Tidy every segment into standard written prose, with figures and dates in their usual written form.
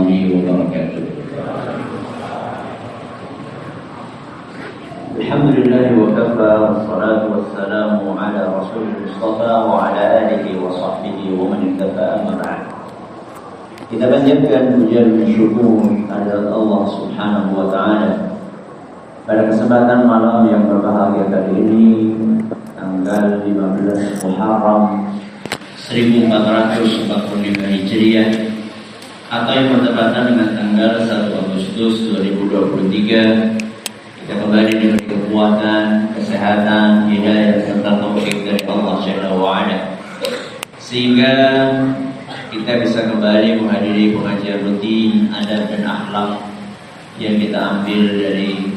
wabarakatuh. Alhamdulillah wa kafa wassalatu wassalamu ala rasulil mustafa wa ala alihi wa sahbihi wa man ittaba'a amma ba'd. Kita panjatkan pujian dan syukur kehadirat Allah Subhanahu wa taala pada kesempatan malam yang berbahagia kali ini, tanggal 15 Muharram 1445 Hijriah atau yang bertepatan dengan tanggal 1 Agustus 2023. Kita kembali dengan kekuatan, kesehatan, hidayah serta taufik dari Allah Jalla wa Ala, sehingga kita bisa kembali menghadiri pengajian rutin adab dan akhlak yang kita ambil dari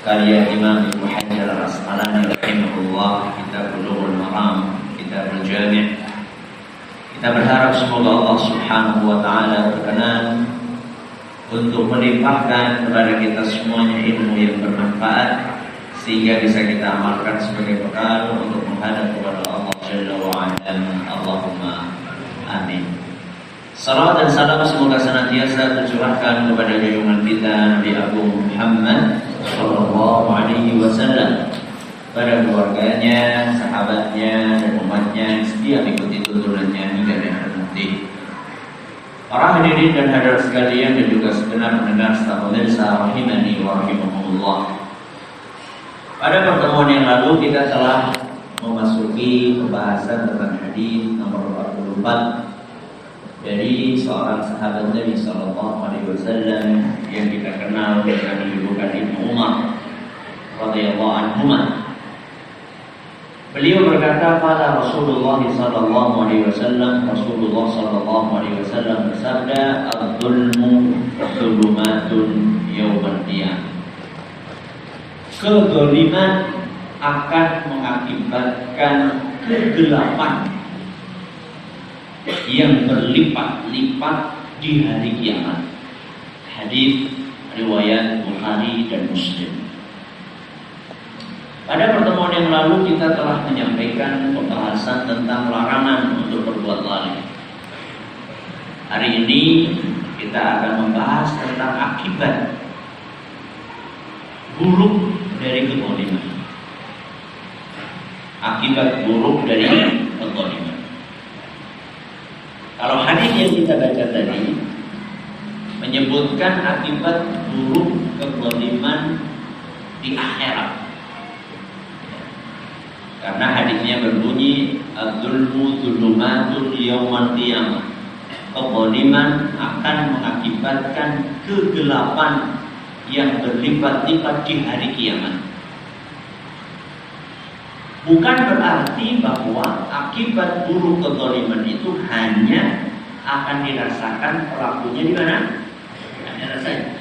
karya Imam Ibnu Hajar Al-Asqalani rahimahullah, Kitab Bulughul Maram, Kitab Al-Jami'. Kita berharap semoga Allah Subhanahu wa taala berkenan untuk melimpahkan kepada kita semuanya ilmu yang bermanfaat, sehingga bisa kita amalkan sebagai bekal untuk menghadap kepada Allah Jalla wa Ala. Allahumma amin. Salawat dan salam semoga senantiasa tercurahkan kepada junjungan kita Nabi Agung Muhammad sallallahu alaihi wasallam, pada keluarganya, sahabatnya, dan umatnya yang setia mengikuti tuntunannya hingga akhir nanti. Para hadirin dan hadirat sekalian dan juga segenap pendengar serta pemirsa rahimani wa rahimakumullah. Pada pertemuan yang lalu kita telah memasuki pembahasan tentang hadis nomor 44 dari seorang sahabat Nabi sallallahu alaihi wasallam yang kita kenal dengan julukan Ibnu Umar radhiyallahu anhu. Beliau berkata, pada Rasulullah sallallahu alaihi wasallam, Rasulullah sallallahu alaihi wasallam bersabda, "Adz-dzulmu dzulumatun yaumal qiyamah." Kezaliman akan mengakibatkan kegelapan yang berlipat-lipat di hari kiamat. Hadis riwayat Bukhari dan Muslim. Pada pertemuan yang lalu kita telah menyampaikan pembahasan tentang larangan untuk berbuat zalim. Hari ini kita akan membahas tentang akibat buruk dari kezaliman. Akibat buruk dari kezaliman. Kalau hadis yang kita baca tadi menyebutkan akibat buruk kezaliman di akhirat. Karena hadisnya berbunyi, "Adz-dzulmu dzulumatun yaumal qiyamah." Kezaliman akan mengakibatkan kegelapan yang berlipat-lipat di hari kiamat. Bukan berarti bahwa akibat buruk kezaliman itu hanya akan dirasakan pelakunya di mana? Hanya saja.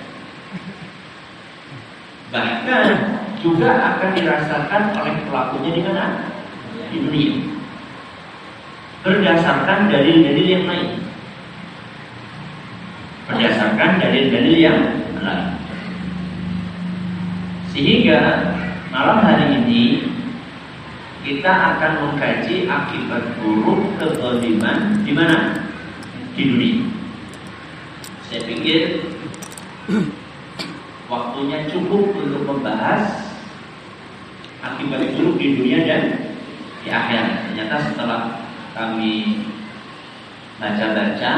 Bahkan juga akan dirasakan oleh pelakunya di mana? Di dunia. Berdasarkan dalil-dalil yang lain. Sehingga malam hari ini kita akan mengkaji akibat buruk kezaliman di mana? Di dunia. Saya pikir waktunya cukup untuk membahas akibat buruk di dunia dan di akhirat. Ternyata setelah kami baca-baca,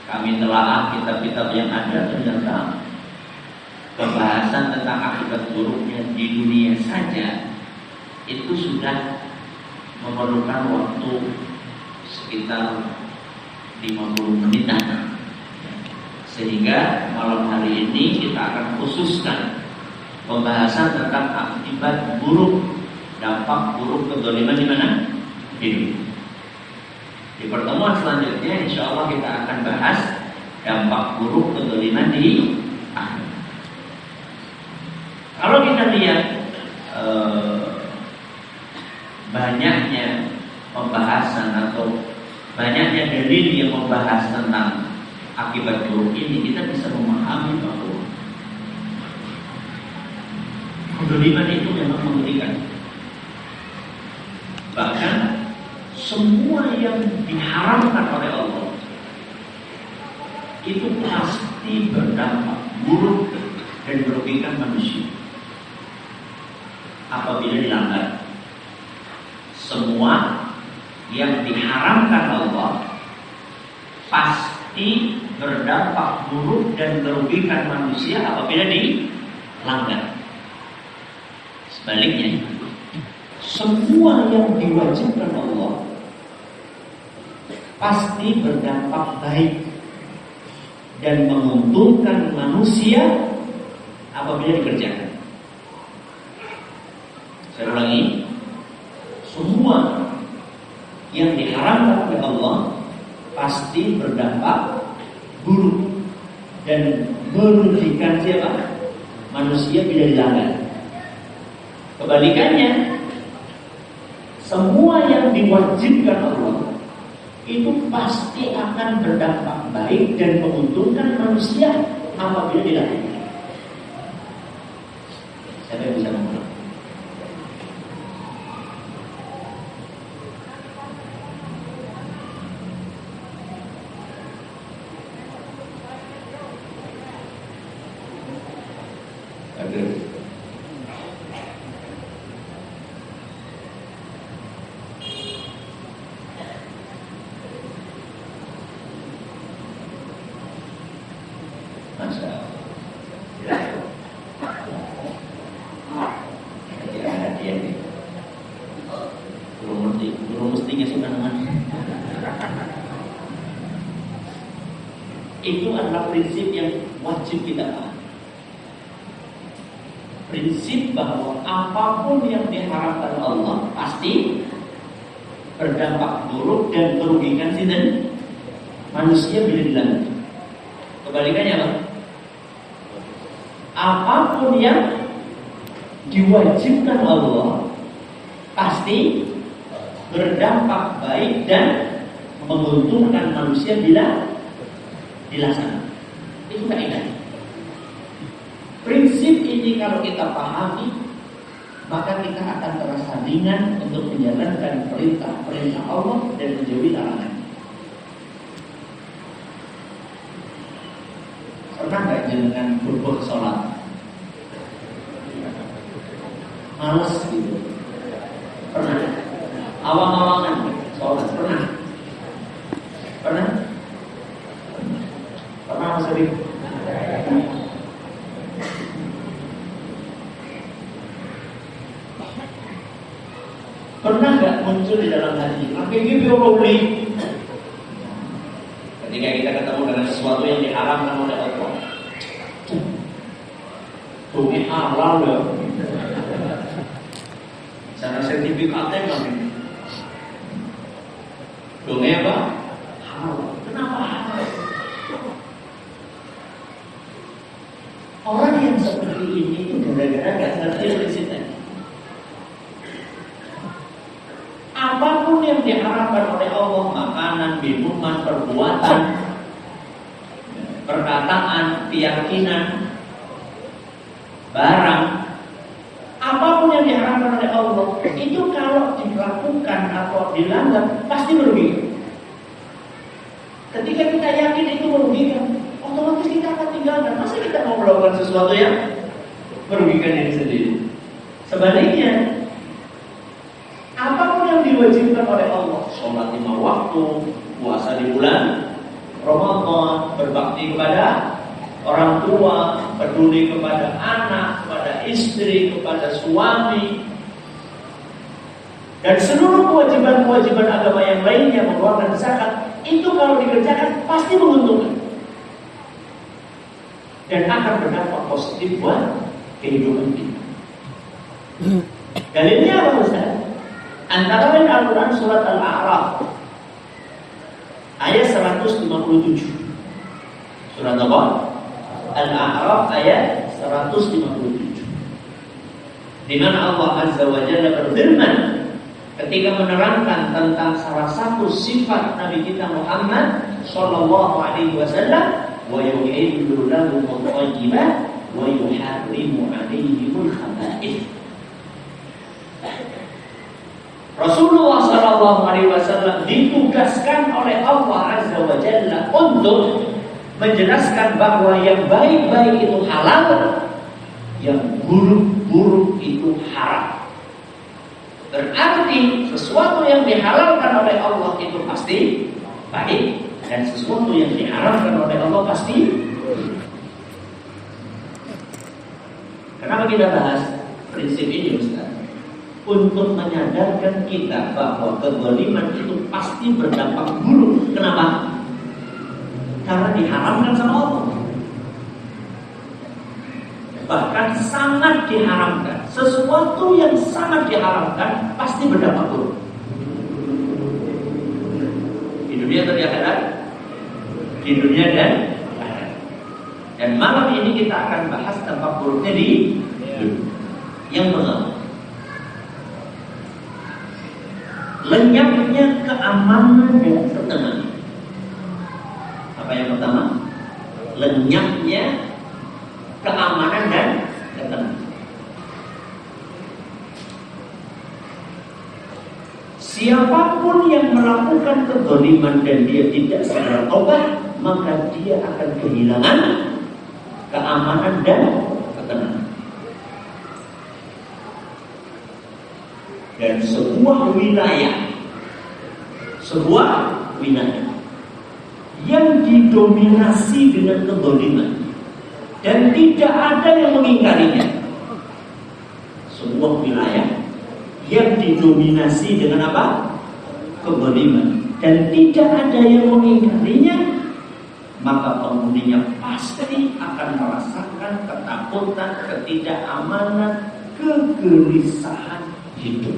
kami telaah kitab-kitab yang ada, ternyata pembahasan tentang akibat buruknya di dunia saja itu sudah memerlukan waktu sekitar 50 menitan. Sehingga malam hari ini kita akan khususkan pembahasan tentang akibat buruk, dampak buruk kezaliman di mana? Di dunia. Di pertemuan selanjutnya insya Allah kita akan bahas dampak buruk kezaliman di akhirat. Kalau kita lihat banyaknya pembahasan atau banyaknya dalil yang membahas tentang akibat buruk ini, kita bisa memahami bahwa kezaliman itu memang mengerikan. Bahkan semua yang diharamkan oleh Allah itu pasti berdampak buruk dan merugikan manusia apabila dilanggar. Semua yang diharamkan Allah pasti berdampak buruk dan merugikan manusia apabila dilanggar. Sebaliknya, semua yang diwajibkan Allah pasti berdampak baik dan menguntungkan manusia apabila dikerjakan. Saya ulangi, semua yang diharamkan oleh Allah pasti berdampak buruk dan merugikan siapa? Manusia bila dilanggar. Kebalikannya, semua yang diwajibkan Allah itu pasti akan berdampak baik dan menguntungkan manusia apabila dilakukan. Siapa yang bisa mengulang? Itu adalah prinsip yang wajib kita pahami. Prinsip bahwa apapun yang diharapkan Allah pasti berdampak buruk dan merugikan sinten manusia bila dilanggar. Kebalikannya apa? Apapun yang diwajibkan Allah pasti berdampak baik dan menguntungkan manusia bila dilaksanakan. Itu kaidah. Prinsip ini kalau kita pahami, maka kita akan terasa ringan untuk menjalankan perintah-perintah Allah dan menjauhi larangan. Pernah nggak jenengan berbuat sholat males gitu? Pernah? Awang-awangan sholat pernah? Pernah? Pernah Mas Arif? Pernah nggak muncul di dalam hati? Akhirnya biologis. Ketika kita ketemu dengan sesuatu yang diharamkan oleh Allah, tuh ini halal ya. Cara sertifikatnya kan ini. Dongnya apa? Halal. Kenapa halal? Orang yang seperti ini itu gara-gara gak ngerti prinsipnya. Apapun yang diharapkan oleh Allah, makanan, minuman, perbuatan, perkataan, keyakinan, barang, apapun yang diharapkan oleh Allah, itu kalau dilakukan atau dilanggar pasti merugikan. Ketika kita yakin itu merugikan, otomatis kita akan tinggalkan. Masa kita mau melakukan sesuatu yang merugikan diri sendiri? Sebaliknya, apapun yang diwajibkan oleh Allah, sholat 5 waktu, puasa di bulan Ramadan, berbakti kepada orang tua, peduli kepada anak, kepada istri, kepada suami, dan seluruh kewajiban-kewajiban agama yang lainnya, mengeluarkan zakat, itu kalau dikerjakan pasti menguntungkan dan akan berdampak positif buat kehidupan kita. Dalilnya apa Ustaz? Antara lain Al-Quran surat Al-A'raf ayat 157. Surat apa? Al-A'raf ayat 157. Di mana Allah Azza wa Jalla berfirman ketika menerangkan tentang salah satu sifat Nabi kita Muhammad sallallahu alaihi wasallam, wa yuhillu lahum at-thayyibat wa yuharrimu alaihimul khaba'ith. Rasulullah sallallahu alaihi wasallam ditugaskan oleh Allah Azza wa Jalla untuk menjelaskan bahwa yang baik-baik itu halal, yang buruk-buruk itu haram. Berarti sesuatu yang dihalalkan oleh Allah itu pasti baik, dan sesuatu yang diharamkan oleh Allah pasti buruk. Kenapa kita bahas prinsip ini, Ustaz? Untuk menyadarkan kita bahwa kezaliman itu pasti berdampak buruk. Kenapa? Karena diharamkan sama Allah. Bahkan sangat diharamkan. Sesuatu yang sangat diharamkan pasti berdampak buruk. Di dunia atau di akhirat? Di dunia dan akhirat. Dan malam ini kita akan bahas dampak buruknya di yang pertama, lenyapnya keamanan dan ketenangan. Apa yang pertama? Lenyapnya keamanan dan ketenangan. Siapapun yang melakukan kezaliman dan dia tidak segera tobat, maka dia akan kehilangan keamanan dan ketenangan. Dan sebuah wilayah yang didominasi dengan kezaliman dan tidak ada yang mengingkarinya, sebuah wilayah yang didominasi dengan apa? Kezaliman dan tidak ada yang mengingkarinya, maka penghuninya pasti akan merasakan ketakutan, ketidakamanan, kegelisahan hidup.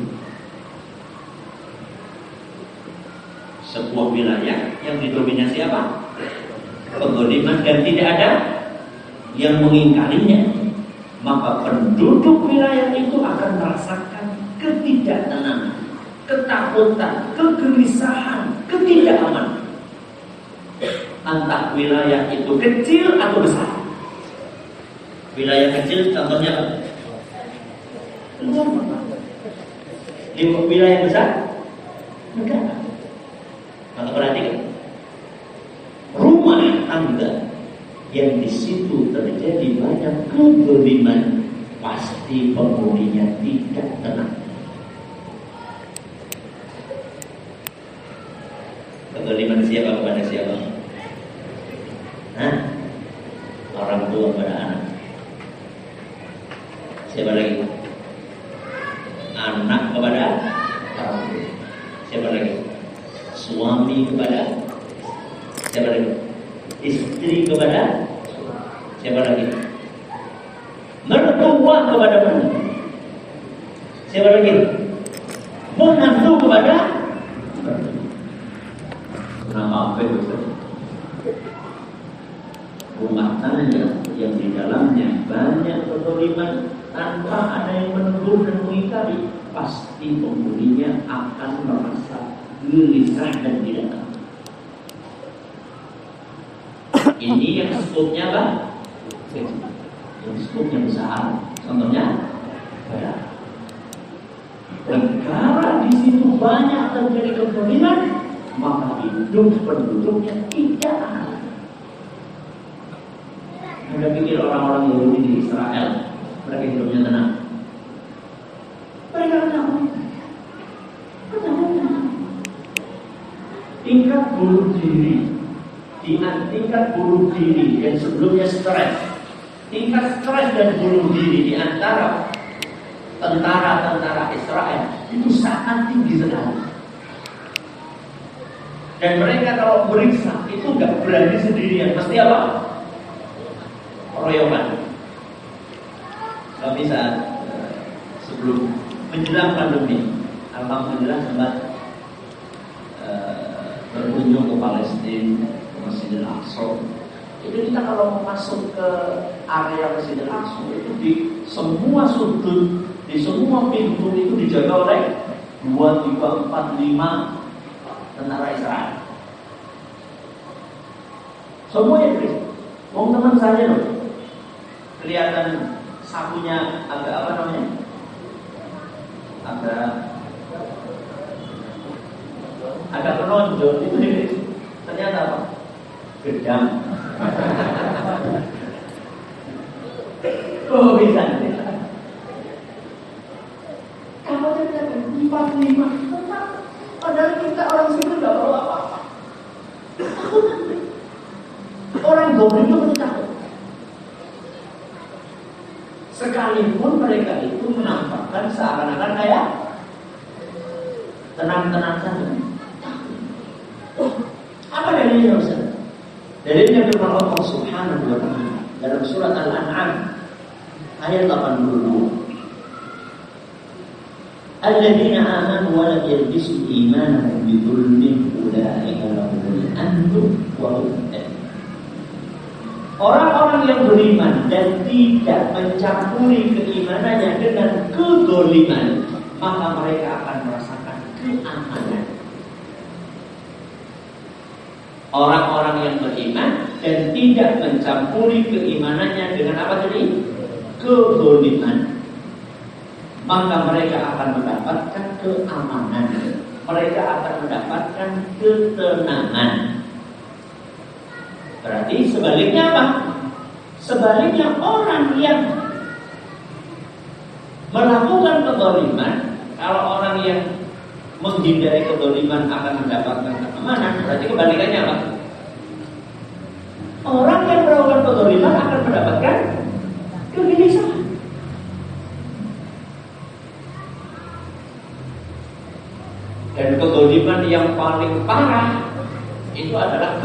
Sebuah wilayah yang didominasi apa? Kezaliman dan tidak ada yang mengingkarinya, maka penduduk wilayah itu akan merasakan ketidaktenangan, ketakutan, kegelisahan, ketidakamanan. Entah wilayah itu kecil atau besar. Wilayah kecil contohnya apa? Di wilayah besar negara. Maka perhatikan, rumah tangga yang di situ terjadi banyak kezaliman, pasti penghuninya tidak tenang. Kezaliman siapa kepada siapa? Orang tua kepada anak. Siapa lagi? Anak kepada orang tua. Siapa lagi? Suami kepada siapa lagi? Istri kepada siapa lagi? Mertua kepada menantu. Siapa lagi? Menantu kepada apa itu? Rumah tangga yang di dalamnya banyak kezaliman tanpa ada yang menegur dan mengingkari, pasti penghuninya akan merasa gelisah dan tidak tenang. Ini yang skopnya apa? Yang skopnya besar. Contohnya, negara di situ banyak terjadi kezaliman, maka hidup penduduknya tidak aman. Anda pikir orang-orang Yahudi di Israel mereka hidupnya tenang? Mereka tenang. Tingkat bunuh diri, tingkat bunuh diri yang sebelumnya stres, tingkat stres dan bunuh diri di antara tentara-tentara Israel itu sangat tinggi sekali. Dan mereka kalau meriksa itu nggak berani sendirian, pasti apa? Royokan. Tapi saat sebelum menjelang pandemi, alhamdulillah sempat berkunjung ke Palestina, ke Masjidil Aqsa. Itu kita kalau mau masuk ke area Masjidil Aqsa itu di semua sudut, di semua pintu itu dijaga oleh 2, 3, 4, 5 tentara Israel. Semuanya berisik. Wong teman saya loh, kelihatan sapunya agak apa namanya? Agak menonjol itu. Ternyata apa? gedang. Oh bisa. Kalau kita 45, padahal kita orang sipil nggak tahu apa-apa. Takut kan? Orang goblok itu pasti takut. Sekalipun mereka itu menampakkan seakan-akan kayak tenang-tenang saja. Oh, apa dalilnya Ustaz? Dalilnya firman Allah Subhanahu wa taala dalam surat Al-An'am ayat 82. Alladzina amanu wa lam yalbisu imanahum bidzulmin ulaika lahumul amnu wa hum muhtadun. Orang-orang yang beriman dan tidak mencampuri keimanannya dengan kedzaliman, maka mereka akan merasakan keamanan. Orang-orang yang beriman dan tidak mencampuri keimanannya dengan apa tadi? Kedzaliman, maka mereka akan mendapatkan keamanan. Mereka akan mendapatkan ketenangan. Berarti sebaliknya apa? Sebaliknya orang yang melakukan kedzaliman, kalau orang yang menghindari kedzaliman akan mendapatkan keamanan, berarti kebalikannya apa? Orang yang melakukan kedzaliman akan mendapatkan kegelisahan. Dan kedzaliman yang paling parah itu adalah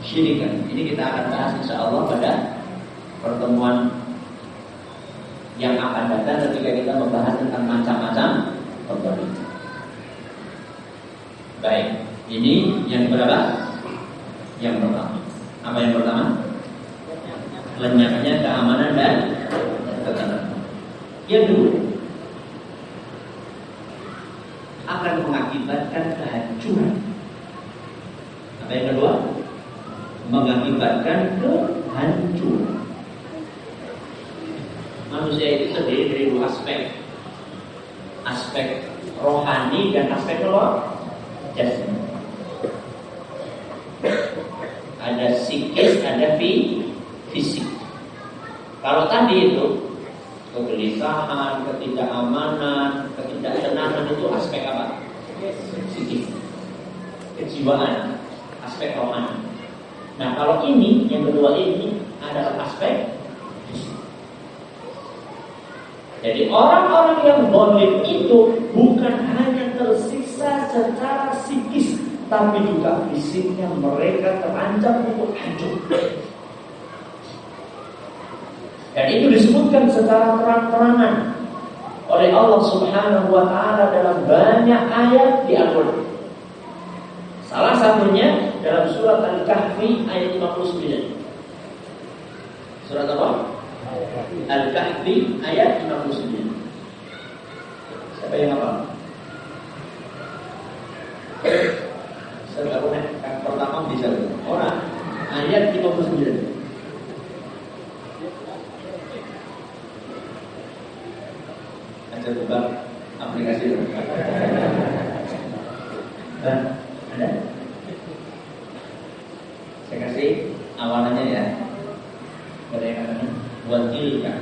kesyirikan. Ini kita akan bahas insyaallah pada pertemuan yang akan datang ketika kita membahas tentang macam-macam kedzaliman. Baik, ini yang berapa? Yang pertama. Apa yang pertama? Lenyapnya keamanan dan ketenangan. Yang kedua, akan mengakibatkan kehancuran. Apa yang kedua? Mengakibatkan kehancuran. Manusia itu terdiri dari dua aspek. Aspek rohani dan aspek apa? Jasmani. Ada psikis, ada fisik. Kalau tadi itu kegelisahan, ketidakamanan, ketidaktenangan itu aspek apa? Psikis. Kejiwaan, aspek rohani. Nah, kalau ini yang kedua ini adalah aspek fisik. Jadi orang-orang yang zalim itu bukan hanya tersiksa secara psikis, tapi juga fisiknya mereka terancam untuk hancur. Dan itu disebutkan secara terang-terangan oleh Allah Subhanahu wa taala dalam banyak ayat di Al-Qur'an. Salah satunya dalam surat Al-Kahfi ayat 59. Surat apa? Al-Kahfi ayat 59. Siapa yang hafal? Saya pertama bisa orang ayat 59. Ada buka aplikasi ada? Saya kasih awalannya ya. Ada yang katakan wakilkan.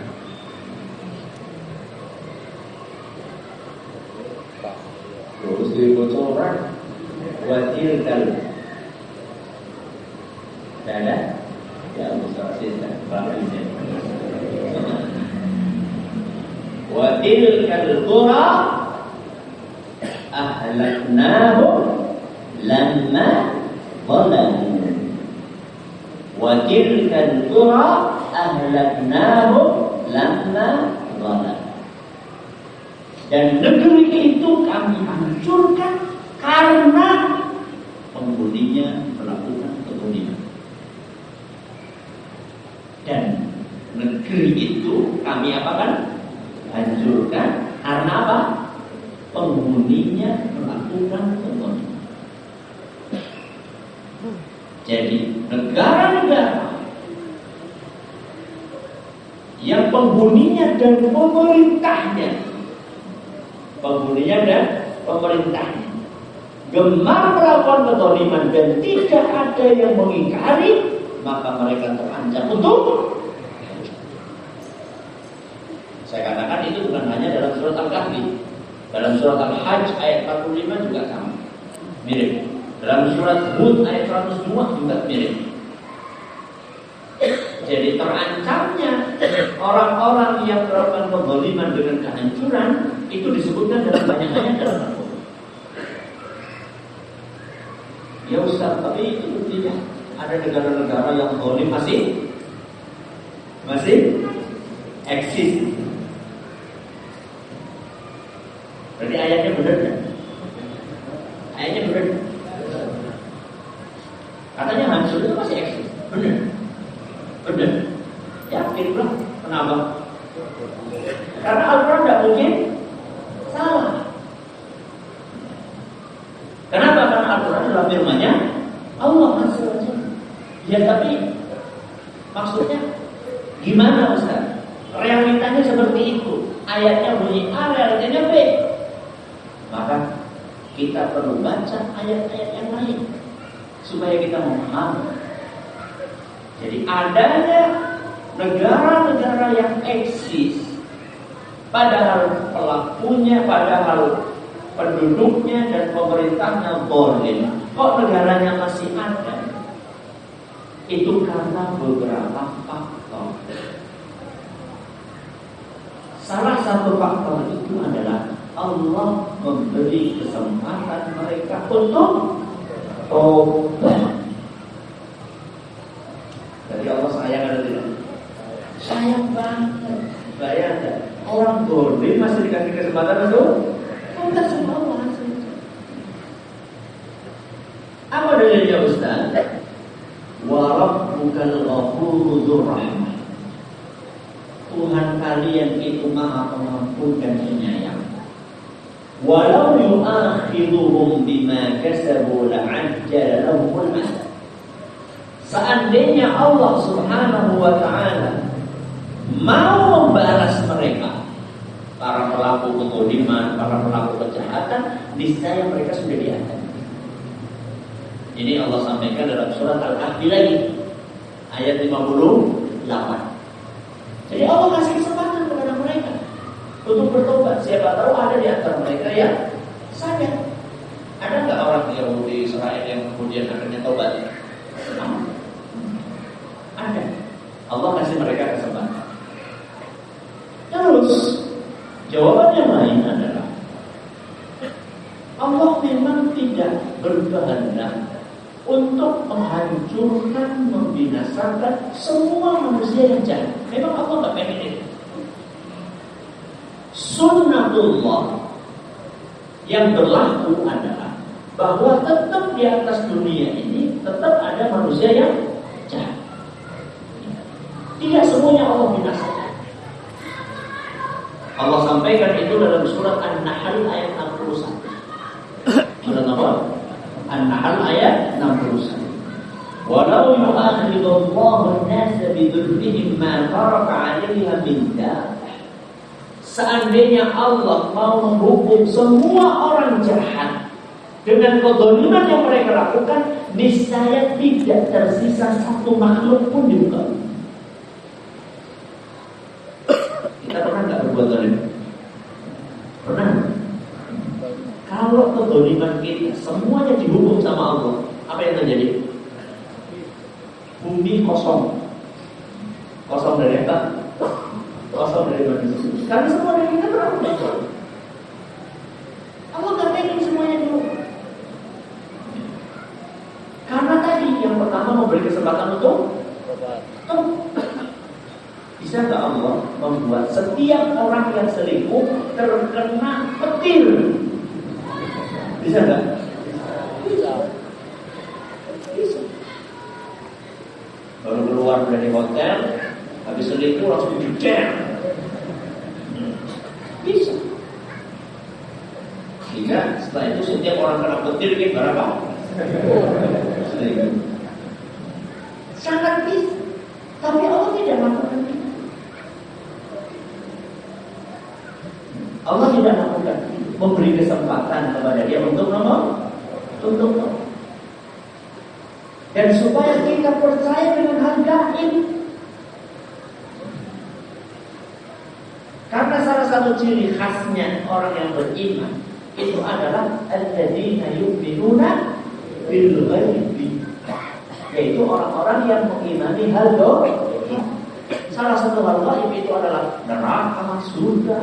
Terus dibocoran wakilkan. Tidak ada? Ya Ustaz Aziz wakilkan qura ahlaknahum lamma zalamu. Wakilkan qura ahlaknahum lamma zalamu. Dan negeri itu kami hancurkan karena penghuninya melakukan kezaliman. Dan negeri itu kami apakan? Hancurkan karena apa? Penghuninya melakukan kezaliman. Jadi negara-negara yang penghuninya dan pemerintahnya gemar melakukan kezaliman dan tidak ada yang mengingkari, maka mereka terancam untuk. Saya katakan itu bukan hanya dalam surat Al-Kahfi, dalam surat Al-Hajj ayat 45 juga sama, mirip. Dalam surat Hud ayat 102 juga mirip. Jadi terancamnya orang-orang yang melakukan kezaliman dengan kehancuran itu disebutkan dalam banyak ayat dalam Al-Quran. Ya Ustaz, tapi itu tidak. Ada negara-negara yang zalim masih eksis. Berarti ayatnya benar kan? Ayatnya benar. Katanya hancur itu masih eksis. Benar. Benar. Yakin lah. Kenapa? Karena Al-Quran tidak mungkin salah. Kenapa? Karena Al-Quran adalah firman-Nya Allah Azza wa Jalla. Ya tapi maksudnya gimana Ustaz? Realitanya seperti itu. Ayatnya bunyi A, realitanya B. Maka kita perlu baca ayat-ayat yang lain supaya kita memahami. Jadi adanya negara-negara yang eksis, padahal pelakunya, padahal penduduknya dan pemerintahnya zalim, kok negaranya masih ada? Itu karena beberapa faktor. Salah satu faktor itu adalah Allah memberi kesempatan mereka untuk tobat. Jadi Allah sayang atau tidak? Sayang banget. Bayangkan orang zalim masih dikasih kesempatan untuk tobat sama Allah. Apa dalilnya Ustaz? Wa rabbukal ghafurur rahim. Tuhan kalian itu Maha Pengampun dan Penyayang. Walau yu'akhiduhum bima kasabu la'ajjala lahumul 'adzab. Seandainya Allah Subhanahu wa taala mau membalas mereka, para pelaku kezaliman, para pelaku kejahatan, niscaya mereka sudah diazab. Ini Allah sampaikan dalam surat Al-Kahfi lagi ayat 58. Jadi Allah kasih kesempatan kepada mereka untuk bertobat. Siapa tahu ada di antara mereka yang sadar. Ada nggak orang Yahudi Israel yang kemudian akhirnya tobat? Ada. Allah kasih mereka kesempatan. Terus jawaban yang lain adalah Allah memang tidak berkehendak untuk menghancurkan, membinasakan semua manusia yang jahat. Memang Allah nggak pengen itu. Sunnatullah yang berlaku adalah bahwa tetap di atas dunia ini tetap ada manusia yang jahat. Tidak semuanya Allah binasakan. Allah sampaikan itu dalam surat An-Nahl ayat 61. Surat apa? An-Nahl ayat 61. Walau yu'akhidullahu an-nasa bidhulmihim ma taraka 'alaiha min dabbah. Seandainya Allah mau menghukum semua orang jahat dengan kezaliman yang mereka lakukan, niscaya tidak tersisa satu makhluk pun di muka bumi. Kita pernah nggak berbuat zalim? Pernah? Kalau kezaliman kita semuanya dihukum sama Allah, apa yang terjadi? Bumi kosong. Kosong dari apa? Kosong dari manusia. Karena semua dari kita berapa? Allah nggak pengen semuanya dulu. Karena tadi yang pertama memberi kesempatan untuk bisa nggak Allah membuat setiap orang yang selingkuh terkena petir? Bisa nggak? Bisa. Baru keluar dari hotel, habis selingkuh langsung dijer. Bisa. Sehingga setelah itu setiap orang kena petir ini berapa? Selingkuh. Sangat bisa. Tapi Allah tidak melakukan itu. Allah tidak melakukan itu. Memberi kesempatan kepada dia untuk untuk tahu. Dan supaya kita percaya dengan hal gaib. Karena salah satu ciri khasnya orang yang beriman itu adalah alladzina yu'minuna bil ghaibi, yaitu orang-orang yang mengimani hal gaib. Salah satu hal gaib itu adalah neraka, surga.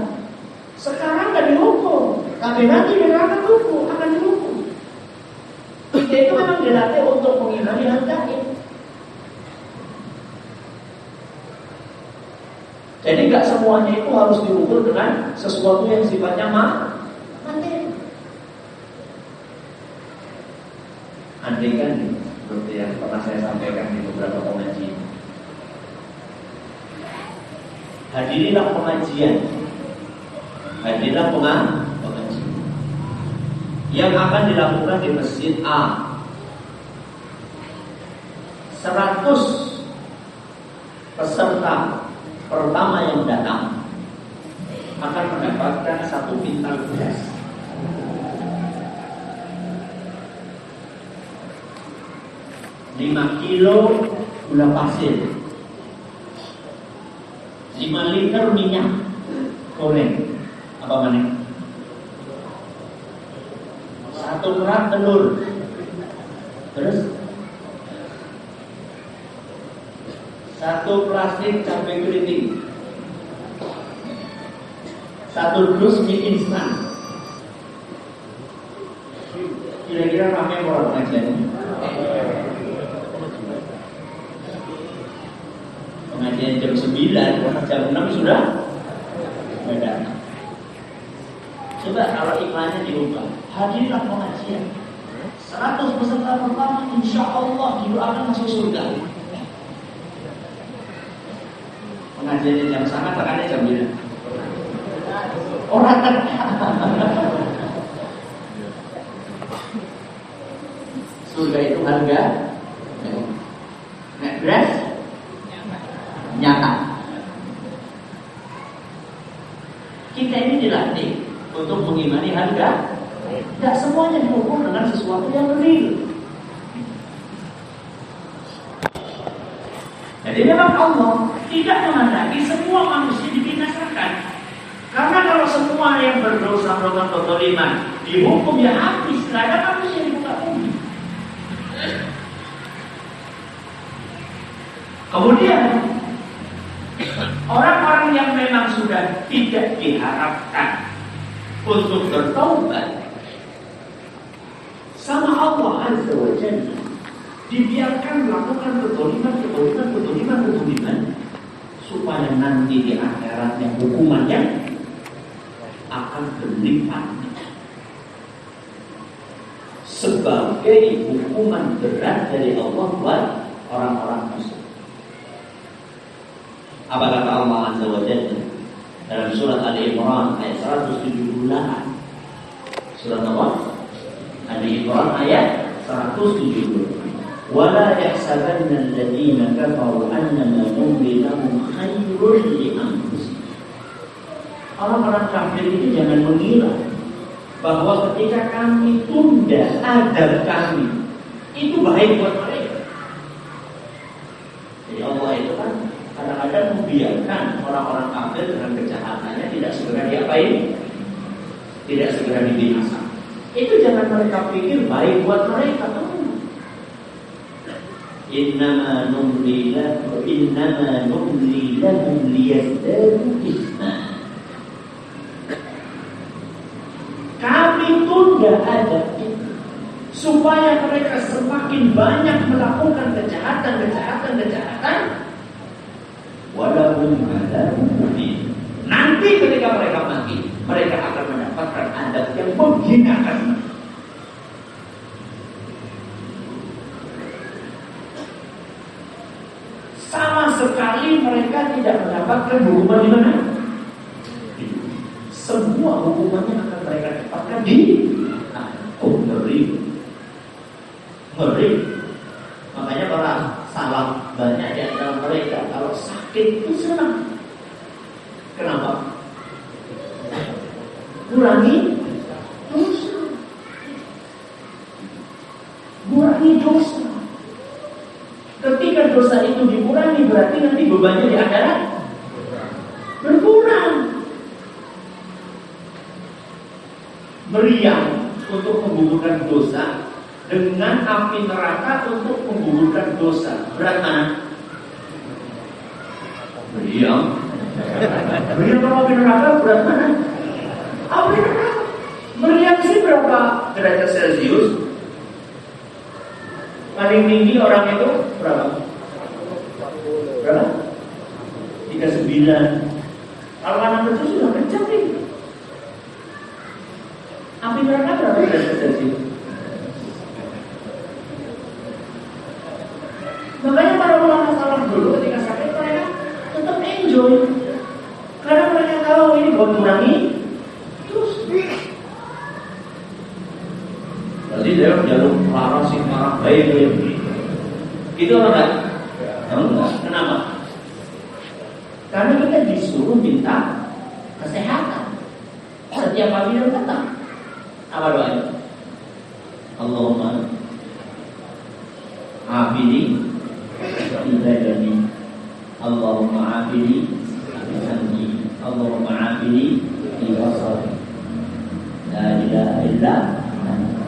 Sekarang tidak dihukum, tapi nanti neraka akan dihukum. Itu memang dilatih untuk mengimani hal gaib. Jadi nggak semuanya itu harus diukur dengan sesuatu yang sifatnya materi. Andai kan seperti yang pernah saya sampaikan di beberapa pengajian. Hadirilah pengajian. Hadirilah pengajian yang akan dilakukan di Masjid A. 100 peserta pertama yang datang akan mendapatkan 1 pintal beras. Lima kilo gula pasir, 5 liter minyak goreng, apa mana? 1 kerat telur, terus 1 plastik cabai keriting, 1 dus mie instan. Kira-kira ramai orang pengajian. Pengajian jam 9, jam 6 sudah beda. Coba kalau iklannya diubah, hadirlah pengajian 100 peserta pertama, insya Allah didoakan masuk surga. Pengajiannya jam sana, tekannya jam 9. Orang kan surga itu harga nek beras nyata. Kita ini dilatih untuk mengimani harga. Tidak semuanya diukur dengan sesuatu yang real. Jadi memang Allah tidak menghendaki semua manusia dibinasakan. Karena kalau semua yang berdosa melakukan kezaliman dihukum ya habis, tidak ada manusia di muka bumi. Kemudian orang-orang yang memang sudah tidak diharapkan untuk bertaubat sama Allah Azza wa Jalla, dibiarkan melakukan kezaliman supaya nanti di akhiratnya hukumannya akan berlipat sebagai hukuman berat dari Allah buat orang-orang musyrik. Apa kata Allah Azza wa Jalla dalam surat Ali Imran ayat 178? Surat apa? Ali Imran ayat 178. Wala yahsabanna alladziina kafaru annama numli lahum khairun li anfusihim. Orang-orang kafir itu jangan mengira bahwa ketika kami tunda adab kami itu baik buat mereka. Jadi Allah itu kan kadang-kadang membiarkan orang-orang kafir dengan kejahatannya tidak segera diapain, tidak segera dibinasakan. Itu jangan mereka pikir baik buat mereka. Innama numli lahum liyazdadu ithma. Kami tunda adab itu supaya mereka semakin banyak melakukan kejahatan. Walahum adzabun muhin. Nanti ketika mereka mati, mereka akan mendapatkan adab yang menghinakan. Sama sekali mereka tidak mendapatkan hukuman di mana? Semua hukumannya akan mereka dapatkan di ngeri. Makanya para salaf banyak di antara mereka kalau sakit itu senang. Kenapa? Kurangi dosa. ketika dosa itu dikurangi, berarti nanti bebannya di akhirat berkurang. Meriam untuk menggugurkan dosa dengan api neraka untuk menggugurkan dosa, berat mana? Meriam sama api neraka berat mana? Api neraka. Meriam sih berapa derajat Celcius? Paling tinggi orang itu berapa? 39. Kalau anak kecil sudah kencang nih. Api neraka berapa derajat Celcius? Makanya para ulama salaf dulu ketika sakit mereka tetap enjoy, karena mereka tahu ini buat kurangi terus. Berarti dia jalur marah sih, marah baik. Itu apa enggak? Enggak. Kenapa? Karena kita disuruh minta kesehatan setiap pagi dan petang. Apa doanya? Allahumma afini fi badani, Allahumma afini fi sam'i, Allahumma afini fi basari, la ilaha illa anta.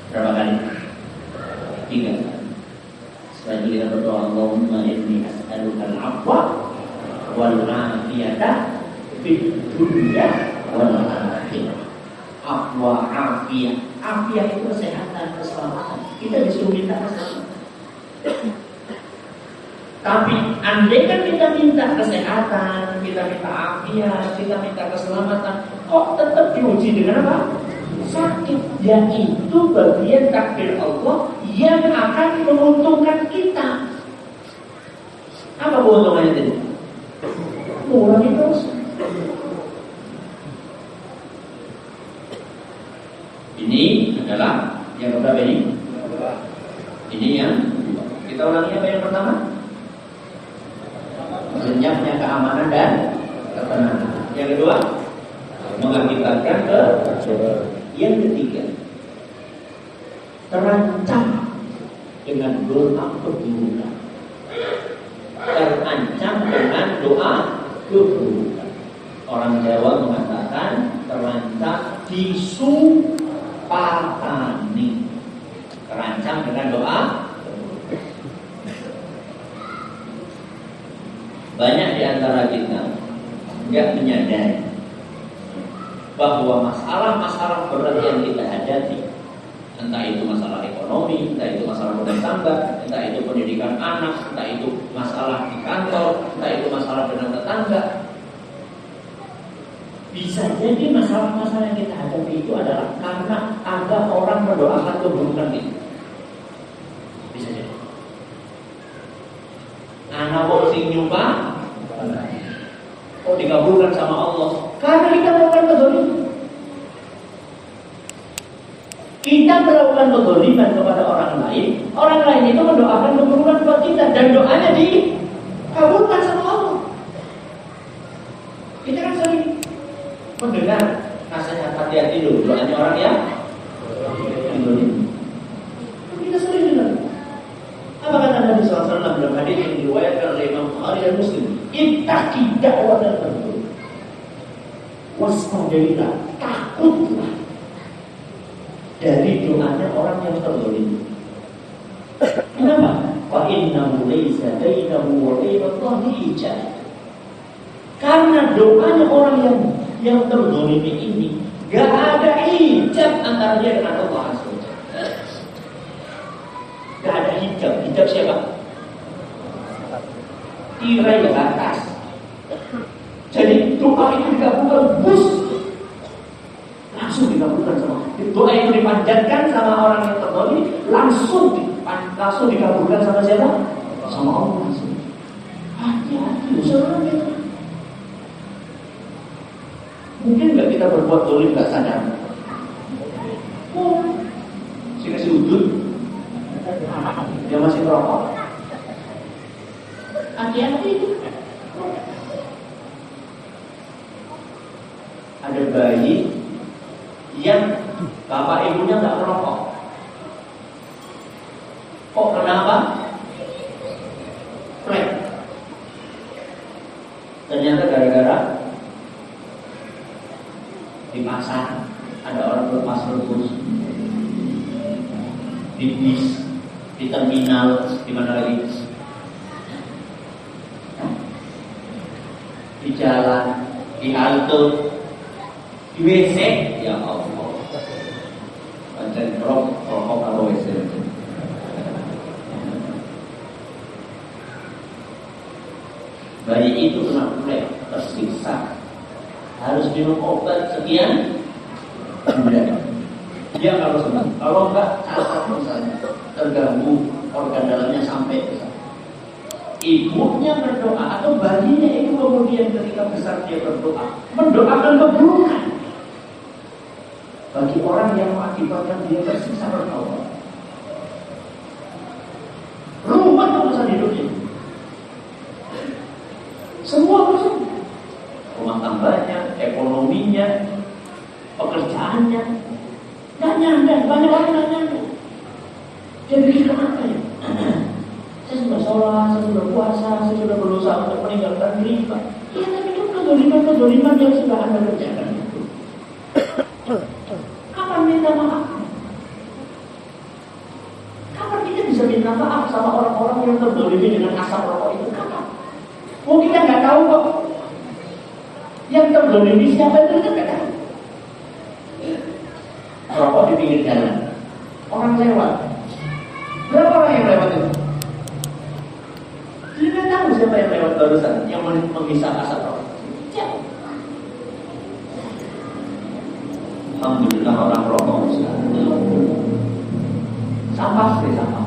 Berapa kali? 3. Setelah itu kita berdoa, Allahumma inni as'aluka al-'afwa wal 'afiyata fid dunya wal akhirah. Afwa, afiyah. Afiyah itu kesehatan, keselamatan. Kita disuruh minta keselamatan. Tapi andai kan kita minta kesehatan, kita minta afiyah, kita minta keselamatan, kok tetap diuji dengan apa? Sakit. Yaitu bagian takdir Allah yang akan menguntungkan kita. Apa keuntungannya tadi? Mengurangi dosa. Ini adalah yang berapa ini? Ini yang kita ulangi apa yang pertama? Lenyapnya keamanan dan ketenangan. Yang kedua, mengakibatkan ke. Yang ketiga, terancam dengan doa keburukan. Terancam dengan doa keburukan. Orang Jawa mengatakan terancam disupatani. Terancam dengan doa. Banyak di antara kita nggak menyadari bahwa masalah-masalah berat yang kita hadapi, entah itu masalah ekonomi, entah itu masalah rumah tangga, entah itu pendidikan anak, entah itu masalah di kantor, entah itu masalah dengan tetangga, bisa jadi masalah-masalah yang kita hadapi itu adalah karena ada orang mendoakan keburukan kita. Bisa jadi. Anak kok sing nyumpah, kok dikabulkan sama Allah karena kita melakukan kezaliman. Kita melakukan kezaliman kepada orang lain itu mendoakan keburukan buat kita dan doanya dikabulkan sama Allah. Kita kan sering mendengar nasihat hati-hati dulu doanya orang yang kezaliman. Kita sering dengar. Apa kata Nabi SAW dalam hadis yang diriwayatkan oleh Imam Bukhari dan Muslim? Ittaqi da'watal mazlum. Waspada'ilah, takutlah dari doanya orang yang terzalimi. Kenapa? Fa innahu laysa bainahu wa bainallahi hijab. Karena doanya orang yang terzalimi ini gak ada hijab antara dia dengan Allah Subhanahu wa ta'ala. Gak ada hijab. Hijab siapa? Tirai batas. Jadi doa itu dikabulkan langsung dikabulkan sama doa yang dipanjatkan sama orang yang tertolong langsung dikabulkan sama siapa? Sama Allah. Hati-hati, usaha kita. Mungkin nggak kita berbuat dolim nggak sadar. Si kasih udut, dia masih merokok. Hati-hati itu. Ada bayi yang bapak ibunya nggak merokok. Kok kenapa? di bis, di terminal, di mana lagi, di jalan, di halte, di WC, ya Allah, pancen rokok atau WC. Bayi itu kena mulai tersiksa, harus minum obat sekian bulan. Dia kalau senang, kalau enggak cacat misalnya, terganggu organ dalamnya sampai besar. Ibunya berdoa atau bayinya itu kemudian ketika besar dia berdoa, mendoakan keburukan bagi orang yang mengakibatkan dia tersiksa bertaubat. Rumah urusan hidupnya, semua urusan, rumah tangganya, ekonominya, pekerjaannya, nggak nyandar, banyak orang nggak nyandar. Dia pikir apa ya? Saya sudah sholat, saya sudah puasa, saya sudah berusaha untuk meninggalkan riba. Ya, tapi itu kedoliman yang sudah Anda kerjakan itu. Kapan minta maaf? Kapan kita bisa minta maaf sama orang-orang yang terdolimi dengan asap rokok itu? Kapan? Oh, kita nggak tahu kok. Yang terdolimi siapa itu kita nggak tahu. Rokok di pinggir jalan, orang lewat. Berapa orang yang lewat itu? Kita tahu siapa yang lewat barusan, yang menghisap asap rokok. Siapa? Alhamdulillah orang rokok sampah sih sampah.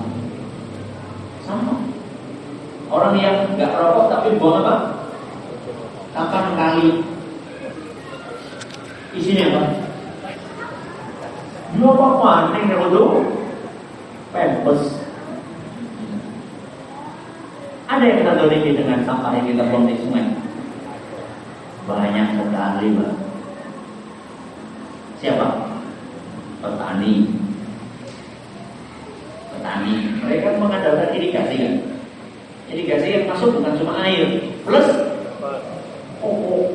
Sampah. Orang yang nggak rokok tapi buang apa? Sampah kali. Isinya apa? Dua apa? Yang kedua, Pampers. Ada yang kita dolimi dengan sampah yang kita buang di sungai. Banyak sekali, Pak. Siapa? Petani. Mereka mengandalkan irigasi kan? Irigasi yang masuk bukan cuma air, plus pupuk.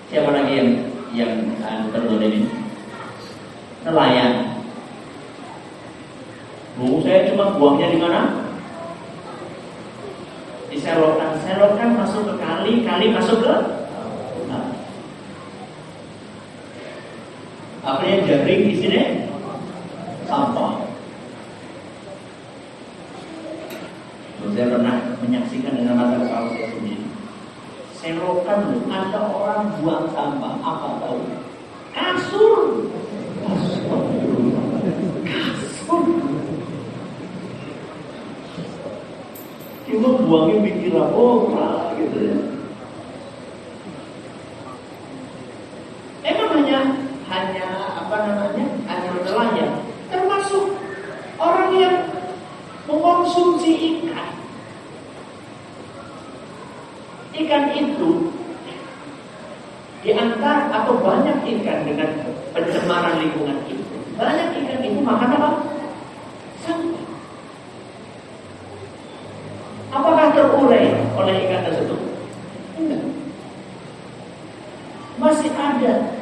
Siapa lagi yang terdolimi? Nelayan. Saya cuma buangnya di mana? Di selokan masuk ke kali masuk ke apa yang jaring di sini? Sampah. Saya pernah menyaksikan dengan mata kepala saya sendiri. Selokan ada orang buang sampah, apa tahu? Kasur. Cuma buangnya mikir apa gitu ya. Emang hanya apa namanya? Hanya nelayan, termasuk orang yang mengkonsumsi ikan. Ikan itu diantar atau banyak ikan dengan pencemaran lingkungan itu. Banyak ikan itu makan apa? Sampah. Apakah terurai oleh ikan tersebut? Enggak. Masih ada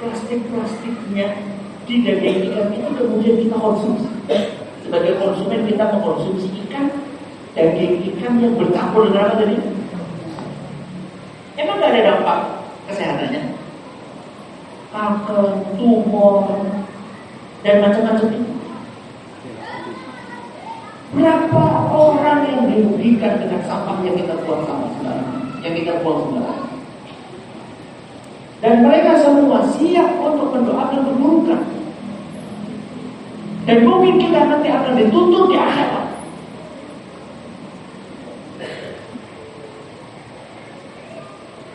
plastik-plastiknya di daging ikan itu kemudian kita konsumsi. Sebagai konsumen kita mengkonsumsi ikan, daging ikan yang bercampur dengan apa tadi? Emang gak ada dampak kesehatannya? Kanker, tumor, dan macam-macam itu. Berapa orang yang dirugikan dengan sampah yang kita buang sama sembarangan, yang kita buang sembarangan? Dan mereka semua siap untuk mendoakan keburukan. Dan mungkin kita nanti akan dituntut di akhirat.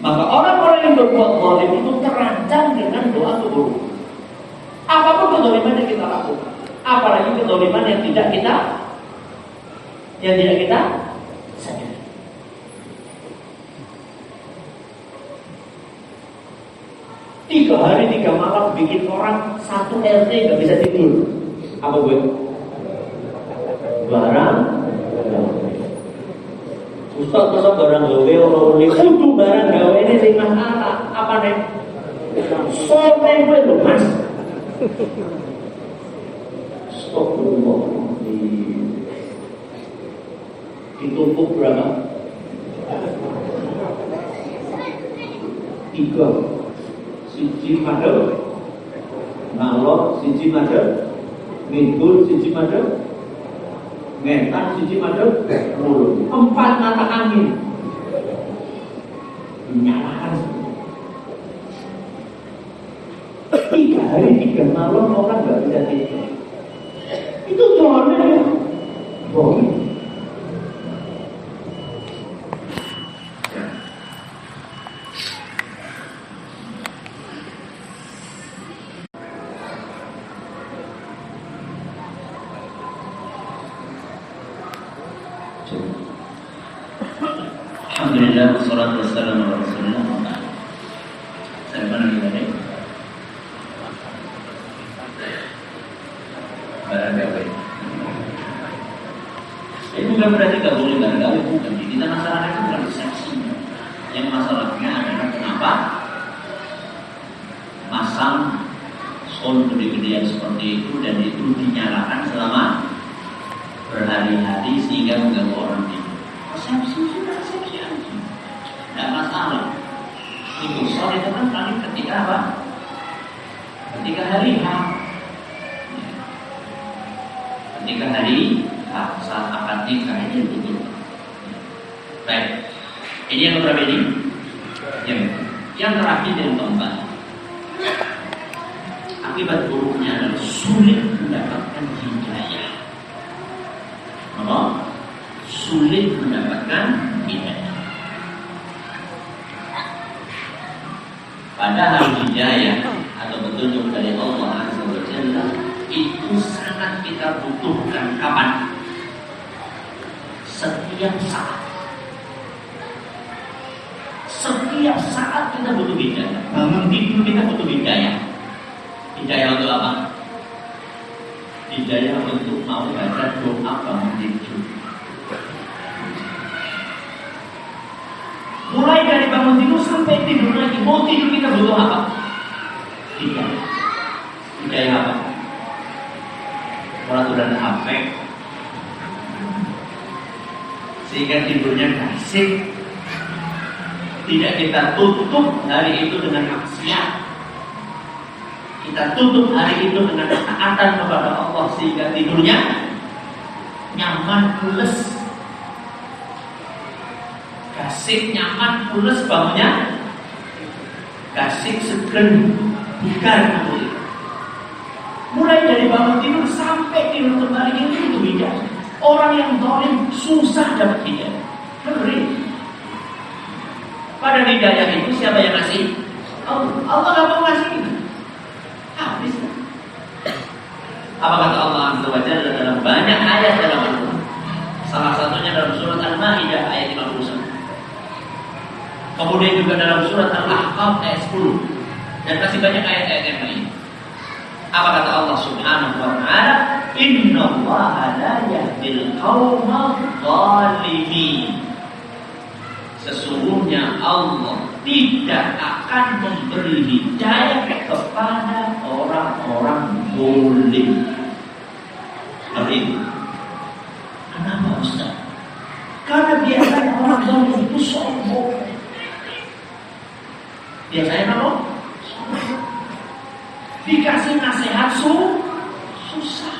Maka orang-orang yang berbuat zalim itu terancam dengan doa keburukan. Apapun kezaliman yang kita lakukan, apalagi kezaliman yang tidak kita sadari. Tiga hari 3 malam bikin orang satu RT gak bisa tidur. Apa gue? Barang Ustaz masa barang gawe orang kudu barang gawe ini sing masalah apa nih? Sore kowe lho Mas. Stop dulu. Ditumpuk berapa? 3. Siji madhep. Nalor siji madhep. Ngidul siji madhep. Ngetan siji madhep. Mulut. 4 mata angin. Nyalakan. 3 hari 3 malam orang nggak bisa tidur. Itu doanya ya. Boleh. Alhamdulillah, wassalatu wassalamu ala Rasulillah. Saya mana tadi? Barangkali. Itu bukan berarti tak boleh barangkali, bukan. Kita masalahnya itu bukan persepsi. Yang masalahnya adalah kenapa masang skon gede-gedean seperti itu dan itu dinyalakan selama berhari-hari sehingga mengganggu orang tidur. Persepsi sudah persepsi aja, tidak masalah. Itu soal itu kan paling ketika apa? Ketika hari H. Ketika hari H saat akad nikah ini betul. Baik. Ini yang berapa ini? Yang terakhir yang keempat. Akibat buruknya adalah sulit mendapatkan hidayah. Apa? Sulit mendapatkan hidayah. Padahal hidayah atau petunjuk dari Allah Azza wa Jalla itu sangat kita butuhkan kapan? Setiap saat. Setiap saat kita butuh hidayah. Bangun tidur kita butuh hidayah. Hidayah untuk apa? Hidayah untuk mau baca doa bangun tidur. Mulai dari bangun tidur sampai tidur lagi. Mau tidur kita butuh apa? Hidayah. Hidayah apa? Peraturan HP. Sehingga tidurnya asik. Tidak kita tutup hari itu dengan maksiat. Kita tutup hari itu dengan ketaatan kepada Allah sehingga tidurnya nyaman, pules. Kasih nyaman, pules bangunnya. Kasih segen, bugar betul. Mulai dari bangun tidur sampai tidur kembali itu beda. Orang yang zalim susah dapat hidayah. Ngeri. Pada hidayah itu siapa yang ngasih? Allah. Allah gak mau ngasih itu. Habis. Apa kata Allah Azza wa Jalla dalam banyak ayat dalam Al-Quran? Salah satunya dalam surat Al-Maidah ayat 51. Kemudian juga dalam surat Al-Ahqaf ayat 10. Dan masih banyak ayat-ayat yang lain. Apa kata Allah Subhanahu wa ta'ala? Innallaha la yahdil qaumal zalimin. Sesungguhnya Allah tidak akan memberi hidayah kepada orang-orang zalim. Artinya, kenapa Ustaz? Karena biasanya orang zalim itu sombong. Biasanya apa? Sombong. Dikasih nasihat susah.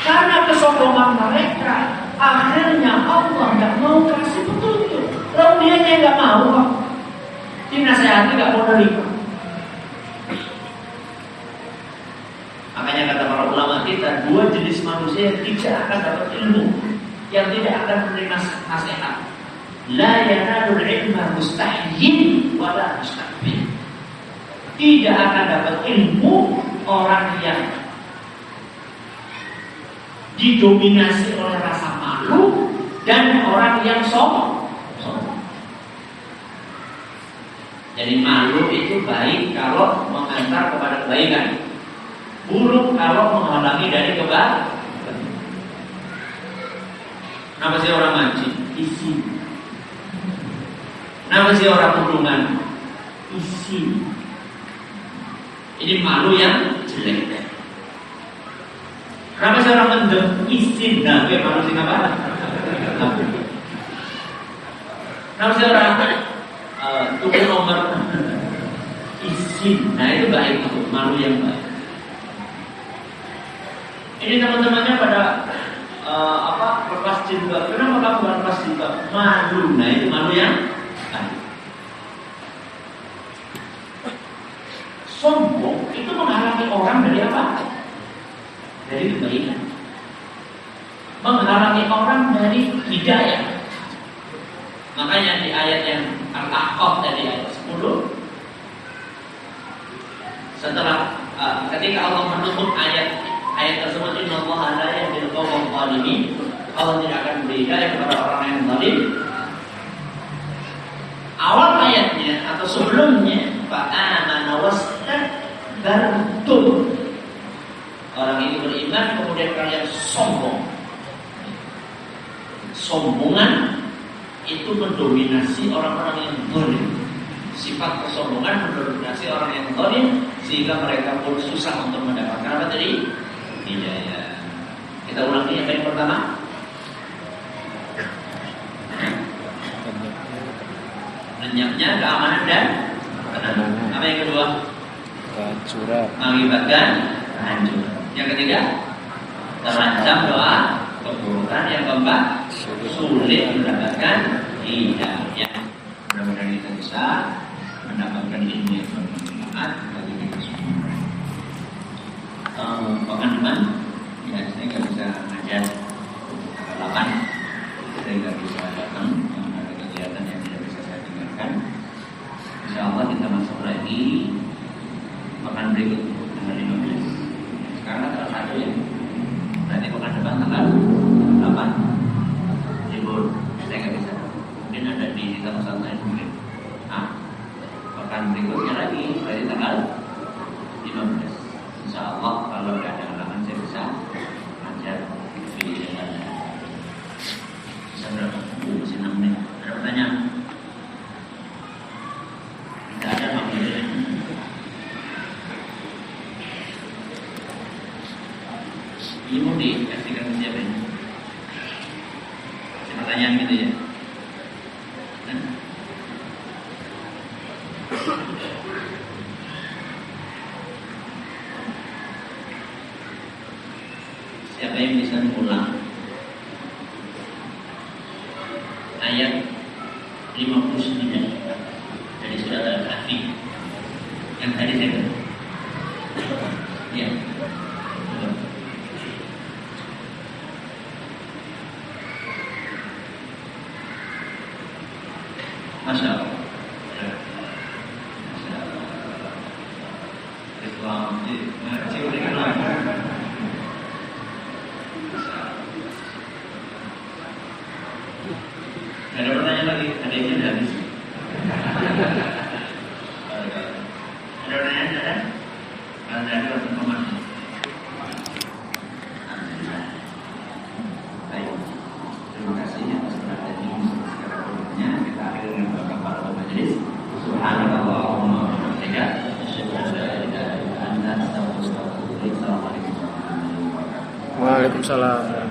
Karena kesombongan mereka, akhirnya Allah nggak mau kasih petunjuk. Lalu dia nggak mau kok. Dinasehati nggak mau nerima. Makanya kata para ulama kita, 2 jenis manusia yang tidak akan dapat ilmu, yang tidak akan menerima nasihat. La yanalul ilma mustahyin wala mustakbir. Tidak akan dapat ilmu orang yang didominasi oleh rasa malu dan orang yang sombong. Jadi malu itu baik kalau mengantar kepada kebaikan, buruk kalau menghalangi dari kebaikan. Kenapa sih orang mancing? Isi. Kenapa sih orang hubungan? isin. Ini malu yang jelek. Kenapa sih orang mendem isin? Nah, gue malu sih apa? Kenapa sih orang tunggu nomor isin? Nah, itu baik, itu malu yang baik. Ini teman-temannya pada lepas jilbab. Kenapa kamu lepas jilbab? Malu. Nah, itu malu yang baik. Sombong itu menghalangi orang dari apa? Dari kebaikan. Menghalangi orang dari hidayah. Makanya di ayat yang Al-Ahqaf tadi ayat 10, setelah ketika Allah menutup ayat tersebut, innallaha la yahdil qawmal zalimin, Allah tidak akan beri hidayah kepada orang yang zalim. Awal ayatnya atau sebelumnya, fa'amana wastakbartum, orang ini beriman kemudian kalian sombong. Sombongan itu mendominasi orang-orang yang zalim. Sifat kesombongan mendominasi orang yang zalim sehingga mereka pun susah untuk mendapatkan apa tadi? Hidayah. Kita ulangi yang pertama. Lenyapnya keamanan dan ketenangan. Apa yang kedua? Kehancuran. Mengakibatkan kehancuran. Yang ketiga, terancam doa keburukan. Yang keempat, sulit mendapatkan hidayah. Mudah-mudahan kita bisa mendapatkan ilmu yang bermanfaat bagi kita semua. Pekan depan, ya saya nggak bisa ngajar tanggal 8, saya nggak bisa datang, ada kegiatan yang tidak bisa saya tinggalkan. Insya Allah kita masuk lagi pekan berikut tanggal 15. Sekarang tanggal 1 ya. Berarti pekan depan tanggal 8 libur. Saya nggak bisa. Mungkin ada di tempat lain mungkin. Pekan berikutnya lagi berarti tanggal 15. Insya Allah kalau tidak ada halangan saya bisa ngajar video yang ada. Bisa berapa? Masih 6 menit. Ada pertanyaan? Tidak ada Pak. Ini mau dikasihkan ke siapa ini? Ada pertanyaan gitu ya? Siapa yang bisa mengulang ayat 59 dari surat Al-Kahfi yang tadi saya katakan? Ya. Masya Allah. Islam ada pertanyaan lagi? Ada yang sudah habis? Ada pertanyaan? Ada? Kalau tidak ada langsung komentar. Alhamdulillah. Baik. Terima kasih atas perhatian ini. Sekarang kita akhiri dengan beberapa majelis. Subhanallahumma wa bihamdika, asyhadu an la ilaha illa anta, astaghfiruka wa atubu ilaik. Assalamualaikum warahmatullahi wabarakatuh. Waalaikumsalam.